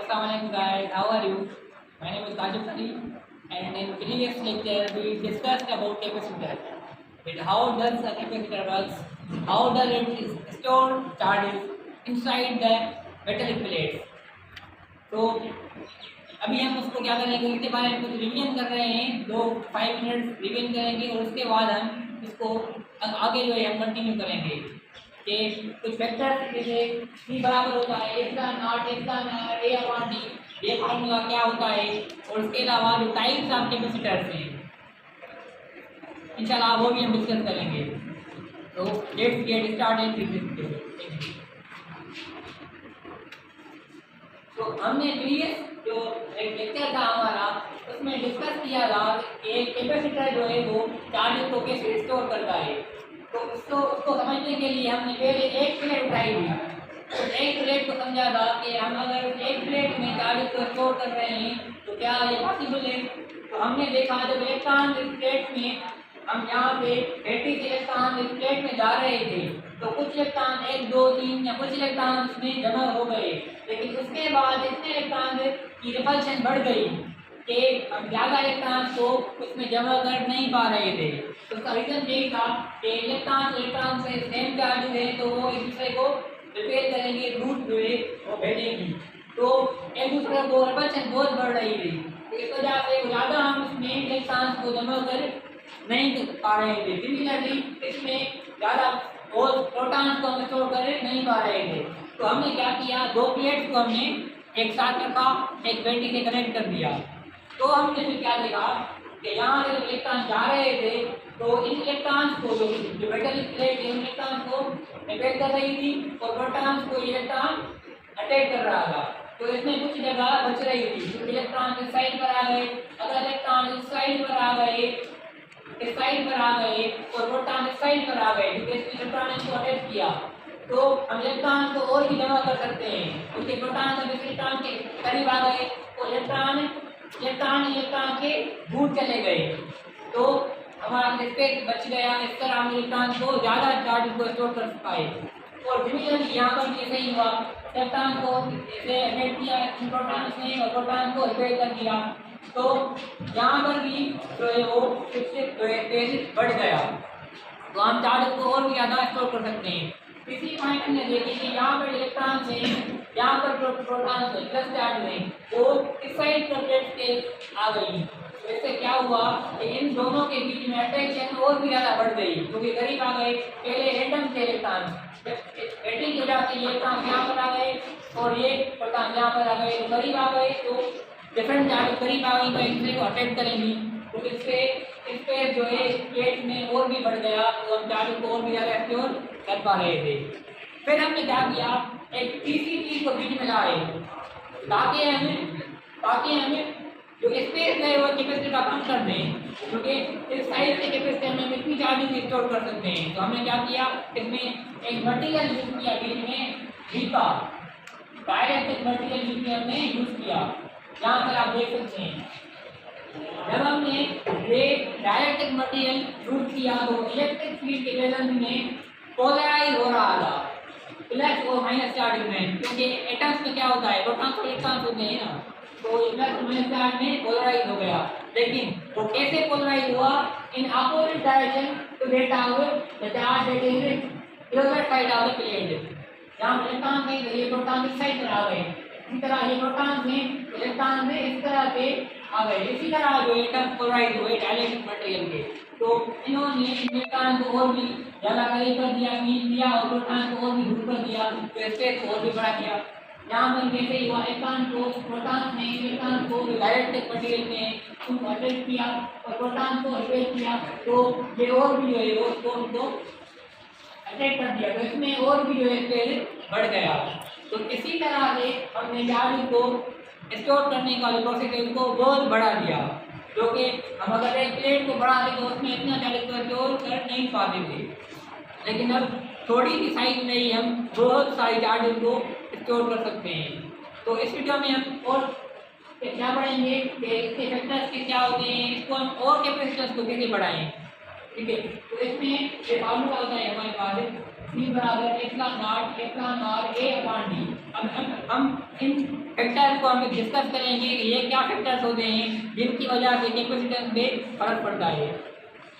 Assalamualaikum guys, how are you? My name is Kashif Ali, and in previous lecture we discussed about capacitor. That how does a capacitor works? How does it store charges inside the metallic plates? तो अभी हम उसको क्या करेंगे, इसके बारे में कुछ रिवीजन कर रहे हैं, 5 मिनट रिवीजन करेंगे और उसके बाद हम इसको आगे जो है हम कंटिन्यू करेंगे कि कुछ फैक्टर्स जैसे C बराबर होता है epsilon not A upon D, ये फार्मूला क्या होता है, और उसके अलावा जो टाइप्स ऑफ कैपेसिटर्स हैं इंशाल्लाह वो भी हम डिस्कस करेंगे। तो let's get started with this. तो हमने प्रीवियस जो एक लेक्चर था हमारा उसमें डिस्कस किया था कि कैपेसिटर जो है वो चार्ज को कैसे स्टोर करता है। तो उसको समझने के लिए हमने पहले एक प्लेट उठाई थी। तो एक प्लेट को समझा था कि हम अगर एक प्लेट में चार्ज को स्टोर कर रहे हैं तो क्या ये पॉसिबल है। तो हमने देखा जब इलेक्ट्रॉन इस प्लेट में हम यहाँ पे 80 इलेक्ट्रॉन इस प्लेट में जा रहे थे तो कुछ इलेक्ट्रॉन 1 2 3 या कुछ इलेक्ट्रॉन उसमें जमा हो गए, लेकिन उसके बाद इतने इलेक्ट्रॉन की रिपल्शन बढ़ गई कि हम ज़्यादा इलेक्ट्रॉन को उसमें जमा कर नहीं पा रहे थे। तो उसका रीज़न यही था कि इलेक्ट्रॉन से सेम चार्ज है तो वो एक दूसरे को रिपेयर करेंगे, रूट जो है वो भेजेंगी, तो एक दूसरे को रिपल्शन बहुत बढ़ रही थी। तो इस वजह से ज़्यादा हम उसमें इलेक्ट्रॉन को जमा कर नहीं कर पा रहे थे। सिमिलरली इसमें ज़्यादा और प्रोटॉन्स को हम स्टोर कर नहीं पा रहे थे। तो हमने क्या किया, 2 प्लेट्स को हमने एक साथ रखा, एक बैटरी से कनेक्ट कर दिया। तो हमने फिर क्या देखा कि यहाँ से इलेक्ट्रॉन जा रहे थे तो इन इलेक्ट्रॉन्स को जो मेटलिक प्लेट है उन इलेक्ट्रॉन्स को रिपेल कर रही थी और प्रोटॉन्स को इलेक्ट्रॉन अटैक कर रहा था। तो इसमें कुछ जगह बच रही थी, कुछ इलेक्ट्रॉन इस साइड पर आ गए, अगर इलेक्ट्रॉन इस साइड पर आ गए, इस साइड पर आ गए और प्रोटॉन इस साइड पर आ गए क्योंकि इलेक्ट्रॉन इसको अटैक किया, तो हम इलेक्ट्रॉन को और भी जमा कर सकते हैं। क्योंकि प्रोटॉन जब इलेक्ट्रॉन के करीब आ गए तो इलेक्ट्रॉन के दूर चले गए, तो हमारा स्पेस बच गया। इस तरह हम इलेक्ट्रॉन को ज़्यादा चार्ज को स्टोर कर पाए। और सिमिलरली यहाँ पर भी ऐसे ही हुआ, इलेक्ट्रॉन को जैसे अटैक किया प्रोटॉन्स ने और प्रोटॉन को रिपेल कर दिया, तो यहाँ पर भी जो है वो स्पेस बढ़ गया, तो हम चार्ज को और भी ज़्यादा स्टोर कर सकते हैं। इसी पॉइंट में देखिए कि यहाँ पर इलेक्ट्रॉन से यहाँ पर प्रोटॉन से प्लस चार्ज में वो इस साइड पर प्लेट के आ गई। तो इससे क्या हुआ कि इन दोनों के बीच में अट्रैक्शन और भी ज़्यादा बढ़ गई क्योंकि करीब आ गए। पहले रैंडम थे इलेक्ट्रॉन, बैटरी की वजह से ये इलेक्ट्रॉन यहाँ पर आ गए और ये प्रोटॉन यहाँ पर आ गए, तो करीब आ गए तो डिफरेंट चार्ज करीब आ गई तो एक दूसरे को अटैक करेंगी। तो इससे स्पेस जो है प्लेट में और भी बढ़ गया, तो हम चार्ज को और भी ज़्यादा स्टोर कर पा रहे थे। फिर हमने क्या किया, एक तीसरी चीज को बीच में लाए ताकि हमें जो स्पेस है वो कैपेसिटर का कम कर दें, क्योंकि इस साइज के कैपेसिटर में कितनी चार्जिंग स्टोर कर सकते हैं। तो हमने क्या किया, इसमें एक मटेरियल यूज किया बीच में रीपा, डायरेक्ट मटेरियल यूज किया, हमने यूज किया। यहाँ पर आप देख सकते हैं जब हमने ये डायरेक्ट मटेरियल यूज किया तो इलेक्ट्रिक फील्ड के बैलेंस में पोलराइज हो रहा था, प्लस और माइनस चार्ज में, क्योंकि एटम्स में क्या होता है प्रोटॉन्स और इलेक्ट्रॉन्स होते हैं ना, तो प्लस माइनस चार्ज में पोलराइज हो गया। लेकिन वो कैसे पोलराइज हुआ, in opposite direction to get out the charge that is closer side of the plate. जहाँ इलेक्ट्रॉन में ये प्रोटॉन इस साइड पर आ गए, इसी तरह ये प्रोटॉन में इलेक्ट्रॉन में इस तरह से आ गए। इसी तरह जो एटम पोलराइज हुए डायरेक्ट मटेरियल के, तो इन्होंने इलेक्ट्रॉन को और भी ज़्यादा करीब कर दिया, खींच दिया और प्रोटॉन को और भी दूर कर दिया, तो स्पेस को और भी बढ़ा दिया। यहाँ पर जैसे ही हुआ इलेक्ट्रॉन को प्रोटॉन ने इलेक्ट्रॉन को डायरेक्ट मटेरियल में उनको अटैक किया और प्रोटॉन को रिपेल किया, तो ये और भी जो है वो उनको अटैक कर दिया, तो इसमें और भी जो है स्पेस बढ़ गया। तो इसी तरह से हमने चार्ज को स्टोर करने का जो प्रोसेस है उसको बहुत बढ़ा दिया, जो कि हम अगर एक प्लेट को बढ़ा दें तो उसमें इतना चार्ज को स्टोर कर नहीं पाते थे, लेकिन अब थोड़ी सी साइज में ही हम बहुत सारी चार्ज को स्टोर कर सकते हैं। तो इस वीडियो में हम और क्या पढ़ेंगे कि इसके फैक्टर्स के क्या होते हैं, इसको हम और कैपेसिटर्स को कैसे बढ़ाएं, ठीक है। तो इसमें ये फार्मूला होता है हमारे पास C बराबर एप्सिलॉन नॉट एप्सिलॉन और A अपॉन D। अब हम इन फैक्टर्स को हम डिस्कस करेंगे कि ये क्या फैक्टर्स होते हैं जिनकी वजह से कैपेसिटेंस में फर्क पड़ता है।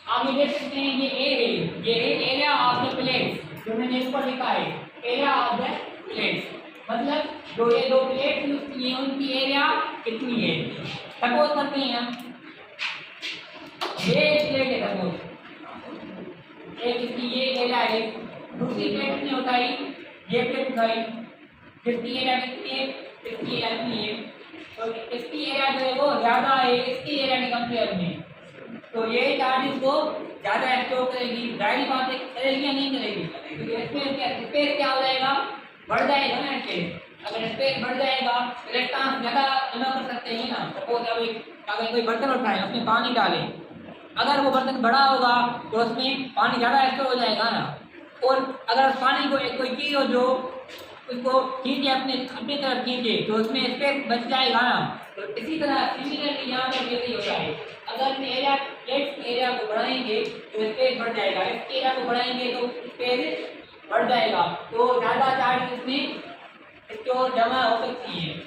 आप ये देख सकते हैं ये A है, ये है एरिया ऑफ द प्लेट्स, जो मैंने ऊपर लिखा है एरिया ऑफ द प्लेट्स, मतलब जो ये दो प्लेट यूज की है उनकी एरिया कितनी है। सपोज करते हैं हम ये प्लेट है, सपोज एक इसकी ये एरिया है, दूसरी प्लेट ने उठाई, ये प्लेट उठाई, जिसकी एरिया कितनी है, इसकी एरिया कितनी है, तो इसकी एरिया जो है वो ज़्यादा है इसकी एरिया के कंपेयर में, तो ये चार्जेस को ज़्यादा एब्जॉर्ब करेगी। जाहिर बात है करेगी या नहीं करेगी, क्योंकि स्पेस क्या हो जाएगा, बढ़ जाएगा ना स्पेस। अगर स्पेस बढ़ जाएगा इलेक्ट्रॉन ज़्यादा जमा कर सकते हैं ना। सपोज अगर कोई बर्तन उठाए उसमें पानी डालें, अगर वो बर्तन बड़ा होगा तो उसमें पानी ज़्यादा स्टोर हो जाएगा ना, और अगर उस पानी को एक कोई चीज़ हो जो उसको खींचे अपनी तरफ खींचे तो उसमें स्पेस बच जाएगा ना। तो इसी तरह सिमिलरली यहाँ पर भी यही होता है, अगर एरिया प्लेट्स के एरिया को बढ़ाएंगे तो स्पेस बढ़ जाएगा, इसके एरिया को बढ़ाएंगे तो स्पेस बढ़ जाएगा, तो ज़्यादा चार्ज इसमें स्टोर जमा हो सकती है।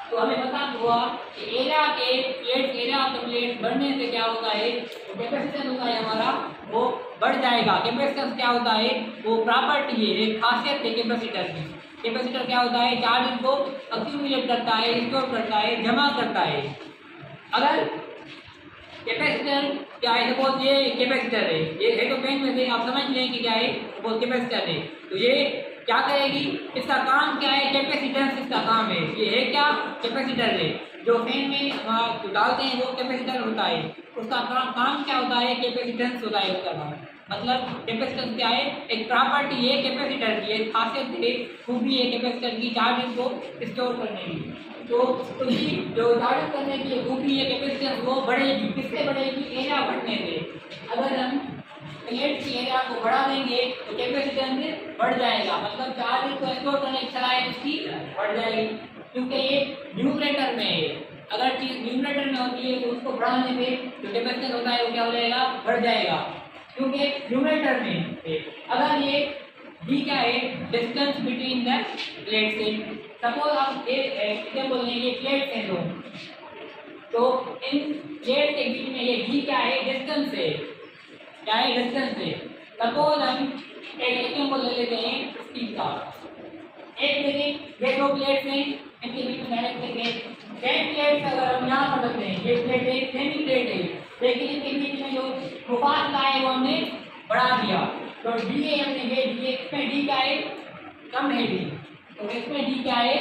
तो हमें पता हुआ कि एरिया के plate area of the plate बढ़ने से क्या होता है, तो कैपेसिटेंस होता है हमारा वो बढ़ जाएगा। कैपेसिटेंस क्या होता है, वो प्रॉपर्टी है, एक खासियत है कैपेसिटर की। कैपेसिटर क्या होता है, चार्ज को अक्यूमुलेट करता है, स्टोर करता है, जमा करता है। अगर कैपेसिटर क्या है, सपोज ये कैपेसिटर है, ये है तो पेन में से आप समझ लें कि क्या है, सपोज कैपेसिटर है, तो ये क्या करेगी, इसका काम क्या है, कैपेसिटेंस इसका काम है। ये है क्या, कैपेसिटर है, जो फैन में जो डालते हैं वो कैपेसिटर होता है, उसका काम क्या होता है, कैपेसिटेंस होता है उसका काम। मतलब कैपेसिटेंस क्या है, एक प्रॉपर्टी है कैपेसिटर की, एक खासियत है, खूबी है कैपेसिटर की चार्जेस को स्टोर करने की। तो उसकी जो चार्ज करने की खूबी है कैपेसिटेंस वो बढ़ेगी, किससे बढ़ेगी, एरिया बढ़ने से। अगर हम प्लेट की एरिया को बढ़ा देंगे तो कैपेसिटेंस बढ़ जाएगा, मतलब चार्ज को स्टोर करने की सलाहियत उसकी बढ़ जाएगी, क्योंकि ये न्यूमरेटर में है। अगर चीज़ न्यूमरेटर में होती है तो उसको बढ़ाने पे जो कैपेसिटेंस होता है वो क्या हो जाएगा, बढ़ जाएगा, क्योंकि न्यूमरेटर में है। अगर ये डी क्या है, डिस्टेंस बिटवीन द प्लेट से, सपोज आप इसे बोल रहे हैं ये प्लेट है दो, तो इन प्लेट के बीच में ये डी क्या है, डिस्टेंस है, क्या है, डिस्टेंस है। सपोज हम एक एग्जांपल ले लेते हैं स्टील का, एक देखिए ये दो प्लेट्स हैं, इनके बीच में डायरेक्ट लेंगे, सेम प्लेट्स अगर हम यहाँ पर रखते हैं, ये प्लेट है सेम ही प्लेट है, लेकिन इनके बीच में जो फासला है वो हमने बढ़ा दिया, तो डी है हमने ये डी, इसमें डी क्या है, कम है डी, तो इसमें डी क्या है,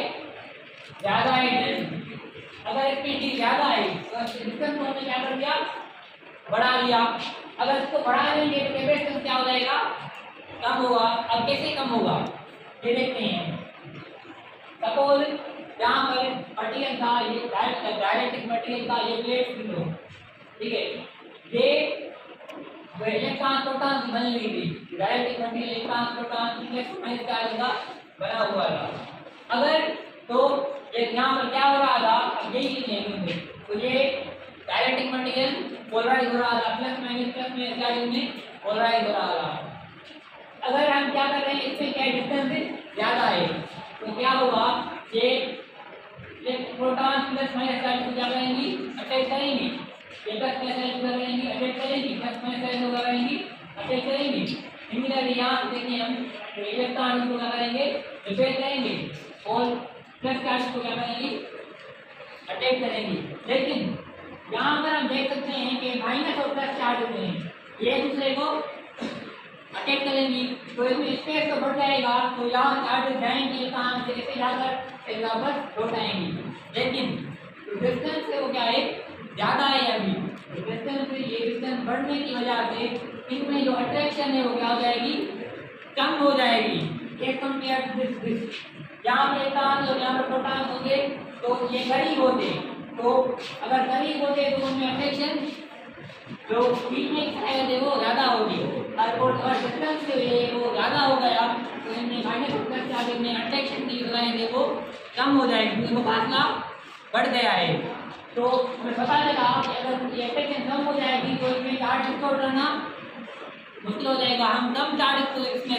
ज़्यादा है। अगर इसमें डी ज़्यादा है तो डिस्टेंस को हमने क्या कर दिया, बढ़ा दिया। अगर इसको बढ़ा देंगे तो कैपेसिटेंस क्या हो जाएगा, कम होगा। अब कैसे कम होगा ये देखते हैं। सपोज यहाँ पर मटेरियल था, ये डायरेक्ट्रिक मटेरियल था, ये प्लेट लो, ठीक है, ये इलेक्ट्रॉन प्रोटॉन बन रही थी, डायरेक्ट्रिक मटेरियल इलेक्ट्रॉन प्रोटॉन का बना हुआ था। अगर तो ये यहाँ पर क्या हो रहा था, अब यही चीज़ है, तो ये डायरेक्ट्रिक मटेरियल पोलराइज हो रहा था, प्लस में चार्ज में पोलराइज हो रहा था। अगर हम क्या कर रहे हैं, इसमें क्या डिस्टेंस ज़्यादा है तो क्या होगा, ये प्रोटॉन प्लस माइनस चार्ज को क्या करेंगी, अटैच करेंगी, ये प्लस माइनस चार्ज को करेंगी, अटैच करेंगी, प्लस माइनस चार्ज को करेंगी, अटैच करेंगी। सिमिलरली यहाँ देखिए हम इलेक्ट्रॉन को क्या करेंगे, रिपेल करेंगे, और प्लस चार्ज को क्या करेंगे, अटैच करेंगे। लेकिन यहाँ पर हम देख सकते हैं कि माइनस और प्लस चार्ज होते हैं, ये दूसरे को अटैक करेंगी, तो इसमें स्पेस तो बढ़ जाएगा, तो यहाँ चार्ज जाएंगे कहाँ से, ऐसे जाकर एक वापस लौट आएंगी। लेकिन डिस्टेंस से वो क्या है, ज़्यादा है अभी, डिस्टेंस से ये डिस्टेंस बढ़ने की वजह से इनमें जो अट्रैक्शन है वो क्या हो जाएगी, कम हो जाएगी एक कंपेयर टू दिस। यहाँ पर इलेक्ट्रॉन और यहाँ पर प्रोटॉन होंगे तो ये करीब होते, तो अगर करीब होते तो उनमें अट्रैक्शन जो बीच में सलाहियत है वो ज़्यादा होगी, और अगर डिस्टेंस से वो ज़्यादा हो गया तो इनमें माइनस प्लस चार्ज में अट्रैक्शन की सलाहियत है वो कम हो जाएगी, क्योंकि वो फासला बढ़ गया है। तो हमें पता लगा कि अगर ये अट्रैक्शन कम हो जाएगी तो इसमें चार्ज स्टोर करना मुश्किल हो जाएगा। हम कम चार्ज को इसमें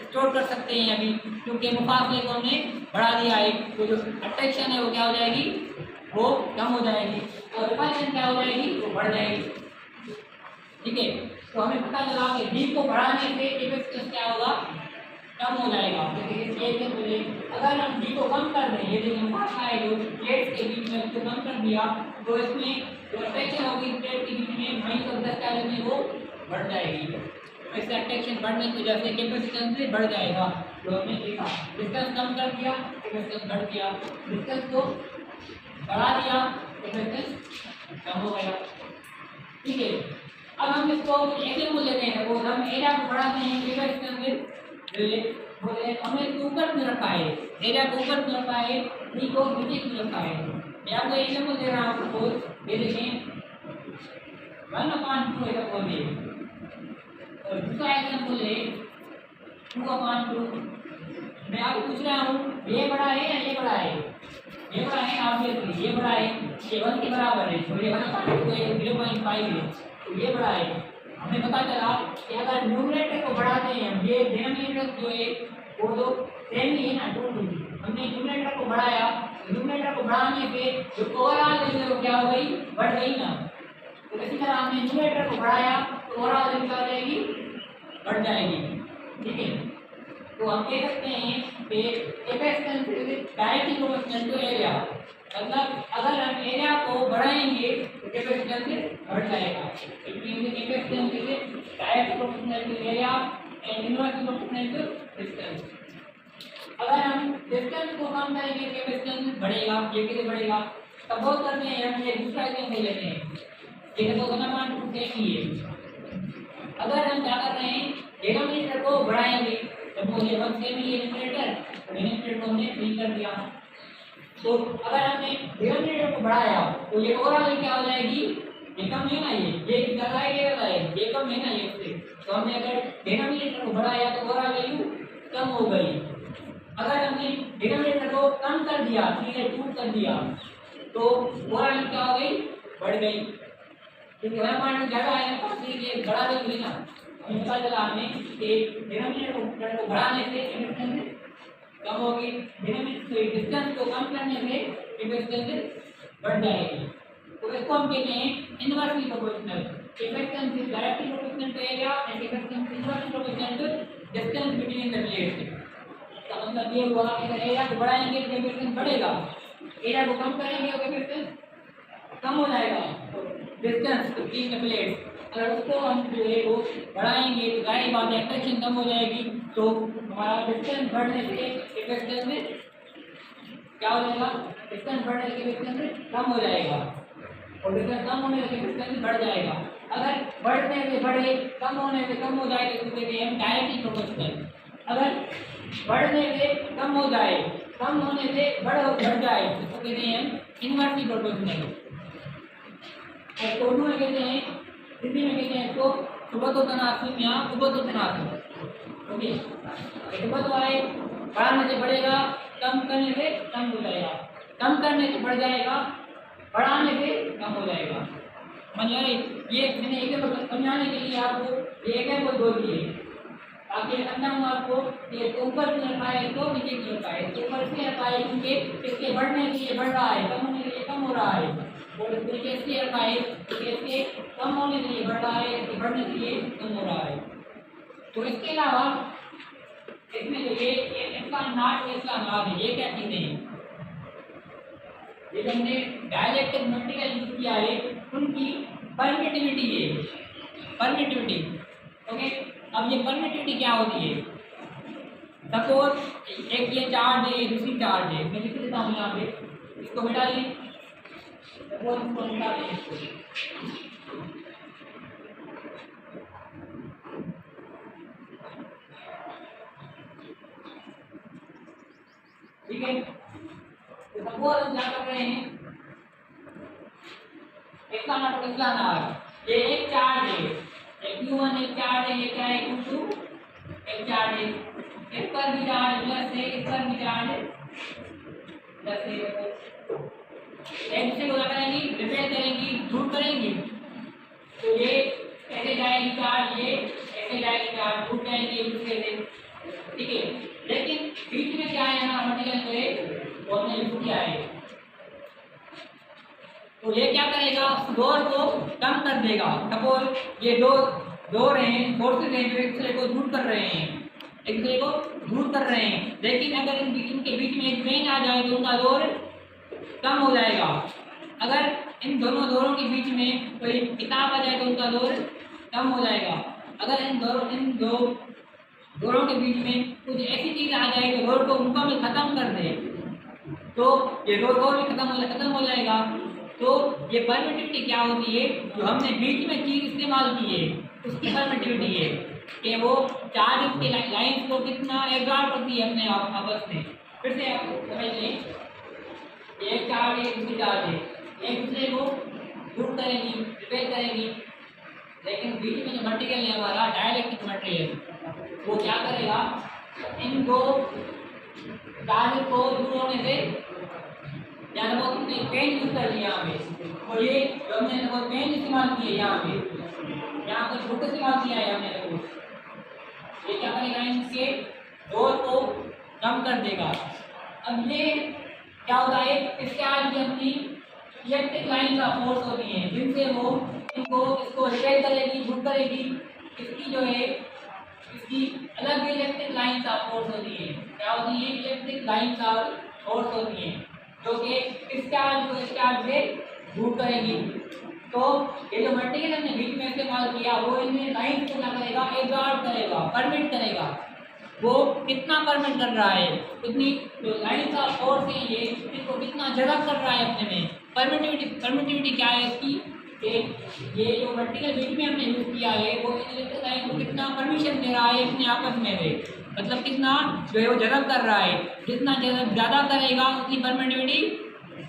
स्टोर कर सकते हैं अभी, क्योंकि मुकाबले को हमने बढ़ा दिया है, तो जो अट्रैक्शन है वो क्या हो जाएगी, वो कम हो जाएगी, और रिपल्शन क्या हो जाएगी, वो बढ़ जाएगी। ठीक है, तो हमें पता चला कि डी को बढ़ाने से कैपेसिटेंस क्या होगा, कम हो जाएगा। अगर हम डी को कम कर दें, ये देखिए भाषा है जो प्लेट्स के बीच में उसको कम कर दिया, तो इसमें जो अट्रैक्शन होगी प्लेट के बीच में वहीं तो 10 चार्ज में वो बढ़ जाएगी। तो इससे अट्रैक्शन बढ़ने की वजह से कैपेसिटेंस भी बढ़ जाएगा। तो हमने देखा डिस्टेंस कम कर दिया, कैपेसिटेंस बढ़ गया, डिस्टेंस को बढ़ा दिया, कैपेसिटेंस कम हो गया। ठीक है, अब हम इसको ऐसे बोल लेते हैं, वो हम एरिया को बढ़ाते हैं, कैपेसिटेंस बोले हमने इसको ऊपर में रखा है, एरिया को ऊपर में रखा है, डी को नीचे में रखा है। मैं आपको एग्जांपल दे रहा हूँ, सपोज ये देखें 1/2 ऐसा बोल दिए, और दूसरा एग्जांपल है 2/2। मैं आपको पूछ रहा हूँ ये बड़ा है या ये बड़ा है, ये बड़ा है, ऑब्वियसली ये बड़ा है, ये 1 के बराबर है, तो ये 0.5 है, तो ये बड़ा है। हमें पता चला कि अगर न्यूमरेटर को बढ़ाते हैं हम, ये डिनोमिनेटर जो है वो तो सेम ही है ना, 2 हमने न्यूमरेटर को बढ़ाया, न्यूमरेटर को बढ़ाने से जो ओवरऑल वैल्यू क्या हो गई, बढ़ गई ना। तो इसी तरह हमने न्यूमरेटर को बढ़ाया तो ओवरऑल वैल्यू क्या हो जाएगी, बढ़ जाएगी। ठीक है, तो हम कह सकते हैं कि capacitance is directly proportional to area, मतलब अगर हम एरिया को बढ़ाएंगे तो कैपेसिटेंस बढ़ जाएगा। It means capacitance is directly proportional to area and inversely proportional to distance. अगर हम डिस्टेंस को कम करेंगे कैपेसिटेंस बढ़ेगा। ये कैसे बढ़ेगा, सपोज करते हैं हम ये दूसरा एग्जांपल लेते हैं, ये तो 1/2 ही है। अगर हम क्या कर रहे हैं, डिनोमिनेटर को बढ़ाएंगे, सपोज ये 1 सेम ही है न्यूमरेटर, डिनोमिनेटर को हमने 3 कर दिया, तो अगर हमने डिनोमिनेटर को बढ़ाया तो ये ओवरऑल क्या हो जाएगी, ये कम है ना, ये ज़्यादा है, ये कम है ना, ये से तो हमने अगर डिनोमिनेटर को बढ़ाया तो ओवरऑल वैल्यू कम हो गई। अगर हमने डिनोमिनेटर को कम कर दिया, 3/2 कर दिया, तो ओवरऑल क्या हो गई, बढ़ गई, क्योंकि 1/2 ज़्यादा है ना, इसलिए बढ़ा देंगे ना। हमें पता चला हमें कि डिनोमिनेटर को बढ़ाने से कैपेसिटेंस कम होगी, डिस्टेंस को कम करने से कैपेसिटेंस बढ़ जाएगी। तो इसको हम कहते हैं inversely proportional. Capacitance is directly proportional to area and capacitance is inversely proportional to distance between the plates. इसका मतलब ये हुआ कि अगर एरिया को बढ़ाएंगे तो कैपेसिटेंस बढ़ेगा, एरिया को कम करेंगे तो कैपेसिटेंस कम हो जाएगा। तो डिस्टेंस बिटवीन द प्लेट्स अगर उसको हम जो है वो बढ़ाएंगे तो जाहिर बात है अट्रैक्शन कम हो जाएगी, तो हमारा डिस्टेंस बढ़ने से कैपेसिटेंस में क्या हो जाएगा, डिस्टेंस बढ़ने से कैपेसिटेंस कम हो जाएगा, और डिस्टेंस कम होने से कैपेसिटेंस बढ़ जाएगा। अगर बढ़ने से बढ़े, कम होने से कम हो जाए तो कहते हैं हम डायरेक्टली प्रोपोर्शनल। अगर बढ़ने से कम हो जाए, कम होने से बढ़ जाए तो कहते हैं हम इनवर्सली प्रोपोर्शनल। और उर्दू में कहते हैं, हिंदी में कहते हैं इसको सुबह तो तनासुब या सुबह तो तनासुब। ओके, सुबह तो आए, बढ़ाने से बढ़ेगा, कम करने से कम हो जाएगा, कम करने से बढ़ जाएगा, बढ़ाने से कम हो जाएगा। मतलब ये मैंने एक समझाने के लिए आपको ये एग्जाम्पल दो दिए, ताकि समझाऊँ आपको कि ऊपर क्यों रखा है, इसको नीचे क्यों रखा है। तो ऊपर इसलिए रखा है क्योंकि इसके बढ़ने के लिए बढ़ रहा है, कम होने के लिए कम हो रहा है, और इसलिए रखा है क्योंकि इसके कम होने के लिए बढ़ रहा है, इसके बढ़ने के लिए कम हो रहा है। तो इसके अलावा इसमें जो ये इसका नाट इसका नाट है, ये क्या चीज़ें हैं, ये हमने डायलेक्ट्रिक मल्टीपल यूज किया है, उनकी परमिटिविटी है, परमिटिविटी। ओके, अब ये परमिटिविटी क्या होती है, सपोज एक ये चार्ज है, दूसरी चार्ज है, मैं लिख देता हूँ यहाँ पे, इसको मिटा लें, सपोज इसको मिटा लें, ठीक है। तो सपोज हम क्या कर रहे हैं, इसका नाटक इसका नाटक, ये एक चार्ज है, एक Q1 एक चार्ज है, ये क्या है Q2 एक चार्ज है, इस पर भी चार्ज प्लस है, इस पर भी चार्ज प्लस है। एक दूसरे को क्या करेंगी, रिपेयर करेंगी, दूर करेंगी, तो ये ऐसे जाएगी चार्ज, ये ऐसे जाएंगे चार्ज टूट जाएंगे एक दूसरे से, ठीक है। लेकिन बीच में क्या है हमारा मटेरियल जो है वो हमने यूज किया है, तो ये क्या करेगा लोड को कम कर देगा। सपोज ये दो डोर हैं, फोर्सेस हैं जो एक दूसरे को दूर कर रहे हैं, एक दूसरे को दूर कर रहे हैं, लेकिन अगर इनके बीच में एक ट्रेन आ जाए तो उनका लोड कम हो जाएगा। अगर इन दोनों डोरों के बीच में कोई किताब आ जाए तो उनका लोड कम हो जाएगा। अगर इन दो डोरों के बीच में कुछ ऐसी चीज आ जाए तो लोड को मुकम्मल खत्म कर दे तो ये लोड भी खत्म हो जाएगा। तो ये परमिटिविटी क्या होती है, जो हमने बीच में चीज इस्तेमाल की है उसकी परमिटिविटी है कि वो चार्ज के लाइंस को कितना एब्जॉर्ब करती है अपने आपस में। फिर से आप समझ लें, एक चार्ज है दूसरी चार्ज है, एक दूसरे को दूर करेंगी रिपेल करेंगी, लेकिन बीच में जो मटेरियल है हमारा डाइलेक्ट्रिक मटेरियल वो क्या करेगा, इन दो चार्ज को दूर होने से या तो हमने पेन यूज कर लिया यहाँ पे, और ये जो हमने पेन इस्तेमाल किया है यहाँ पर बुक इस्तेमाल किया है हमने, ये क्या करेगा इनके लोड को कम कर देगा। अब ये क्या होता है, इसके आज भी अपनी इलेक्ट्रिक लाइन का फोर्स होती है जिनसे वो इसको रिपेल करेगी बुक करेगी। इसकी जो है इसकी अलग इलेक्ट्रिक लाइन का फोर्स होती है, क्या होती है इलेक्ट्रिक लाइन का फोर्स होती है जो कि इस चार्ज से दूर करेगी। तो ये जो मटेरियल हमने बीच में इस्तेमाल किया वो इन लाइन को क्या करेगा, एब्जॉर्ब करेगा, परमिट करेगा। वो कितना परमिट कर रहा है, उतनी जो लाइन का फोर्स है ये इसको कितना जगह कर रहा है अपने में। परमिटिविटी क्या है इसकी, कि ये जो मटेरियल बीच में हमने यूज किया है वो इलेक्ट्रिक लाइन को कितना परमिशन दे रहा है अपने आपस में से, मतलब कितना जो है वो जगह कर रहा है। जितना ज़्यादा करेगा उतनी परमिटिविटी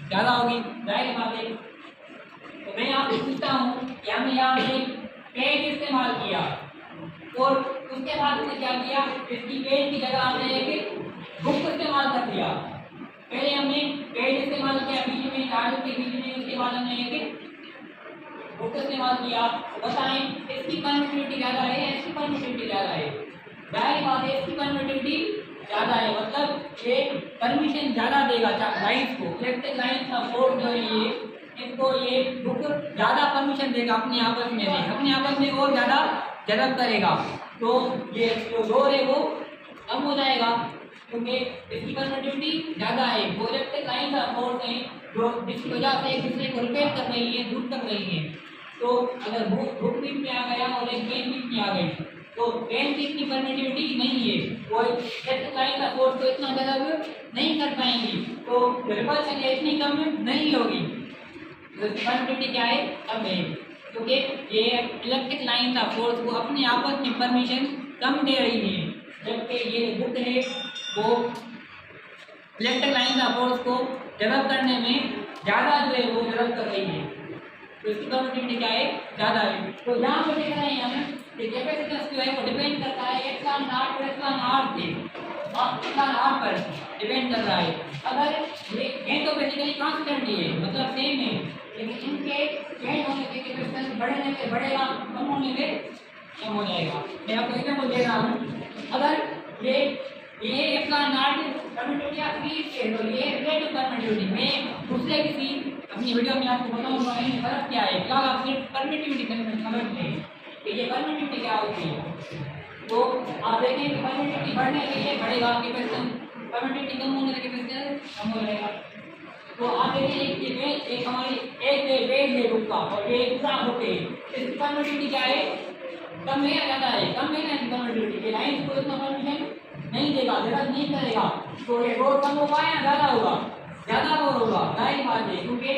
ज़्यादा होगी, जाहिर बात है। तो मैं आपसे पूछता हूँ कि हमने यहाँ पे पेज इस्तेमाल किया और उसके बाद हमने क्या किया, इसकी पेज की जगह हमने एक बुक इस्तेमाल कर दिया। पहले हमने पेज इस्तेमाल किया बीच में चार्ज के बीच में, उसके बाद हमने एक बुक इस्तेमाल किया। बताएं इसकी परमिटिविटी ज़्यादा है या इसकी परमिटिविटी ज़्यादा है? जाहिर बात है इसकी परमिटिविटी ज़्यादा है, मतलब ये परमिशन ज़्यादा देगा लाइन्स को, इलेक्ट्रिक लाइन का फोर्स जो है इनको ये बुक ज़्यादा परमिशन देगा अपने आपस में और ज़्यादा जलब करेगा। तो ये जो डोर है वो कम हो जाएगा क्योंकि इसकी परमिटिविटी ज़्यादा है। वो इलेक्ट्रिक लाइन का फोर्स है जो जिसकी वजह से एक दूसरे को रिपेल कर रही है, दूर कर रही है। तो अगर बुक बीच में आ गया और एक पेन बीच में आ गई तो पेन की इतनी परमिटिविटी नहीं है, वो इलेक्ट्रिक लाइन का फोर्स को इतना जलब नहीं कर पाएंगी, तो रिपल्शन इतनी कम नहीं होगी। तो परमिटिविटी क्या है, कम है, क्योंकि ये इलेक्ट्रिक लाइन का फोर्स को अपने आपस में परमिशन कम दे रही है, जबकि ये बुक है वो इलेक्ट्रिक लाइन का फोर्स को डेवलप करने में ज़्यादा जो है वो डेवलप कर रही है। तो इसकी परमिटिविटी क्या है, ज़्यादा है। तो यहाँ पर देख रहे हैं हम कि कैपेसिटेंस जो है वो डिपेंड करता है एप्सिलॉन नॉट और एप्सिलॉन आर पे, और एप्सिलॉन आर पर डिपेंड कर रहा है। अगर ये तो बेसिकली कांस्टेंट ही है, मतलब सेम है, लेकिन इनके चेंज होने से कैपेसिटेंस बढ़ने से बढ़ेगा, कम होने से कम हो जाएगा। मैं आपको एग्जांपल दे रहा हूँ, अगर ये एप्सिलॉन नॉट परमिटिविटी फ्री है तो ये रिलेटिव परमिटिविटी, मैं दूसरे किसी अपनी वीडियो में आपको बताऊंगा इन फर्क क्या है। फिलहाल आप सिर्फ परमिटिविटी समझ लें कि ये परमिटिविटी क्या होती है। तो आप देखें कि परमिटिविटी बढ़ने के लिए बढ़ेगा कैपेसिटेंस, परमिटिविटी कम होने से कैपेसिटेंस कम हो जाएगा। तो आप देखिए एक हमारी एक पेज है बुक का और ये दूसरा बुक है, इसकी परमिटिविटी क्या है, कम है या ज़्यादा है? कम है ना इसकी परमिटिविटी, लाइन को इतना परमिशन नहीं देगा, जरूरत नहीं करेगा, तो ये रोड कम होगा या ज़्यादा होगा? ज़्यादा रोड होगा, जाहिर बात है, क्योंकि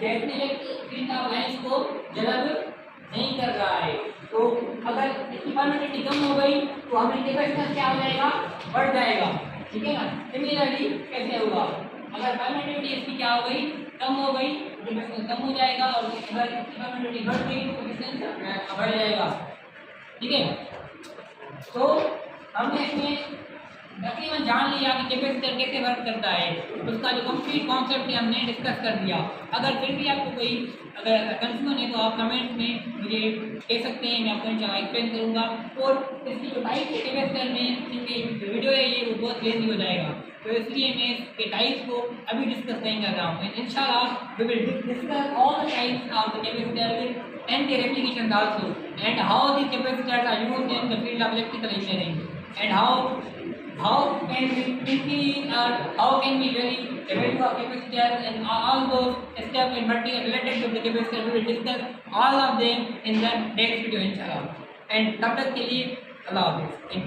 लाइन्स को जलब नहीं कर रहा है। तो अगर इसकी परमिटिविटी कम हो गई तो हमें कैपेसिटेंस क्या हो जाएगा, बढ़ जाएगा, ठीक है ना। सिमिलरली कैसे होगा, अगर परमिटिविटी इसकी क्या हो गई, कम हो गई, कैपेसिटेंस कम हो जाएगा, और अगर इसकी परमिटिविटी बढ़ गई तो कैपेसिटेंस बढ़ जाएगा, ठीक है। तो हमने इसमें तकरीबन जान लिया कि कैपेसिटर कैसे वर्क करता है, उसका जो कंप्लीट कॉन्सेप्ट है हमने डिस्कस कर दिया। अगर फिर भी आपको कोई अगर कंफ्यूजन है तो आप कमेंट में मुझे कह सकते हैं, मैं आपको इंशाल्लाह एक्सप्लेन करूँगा। और इसकी जो टाइप है कैपेसिटर में, क्योंकि वीडियो है ये वो बहुत लेंदी हो जाएगा, तो इसलिए मैं इसके टाइप्स को अभी डिस्कस नहीं कर रहा हूँ। इंशाल्लाह we will discuss all the types of the capacitor and their applications also, and how the capacitors are used in the field of electrical engineering, and how can we thinking or how can we vary the value of capacitors and all those steps and material related to the capacitor. We will discuss all of them in the next video inshallah. And तब तक के लिए अल्लाह हाफिज़।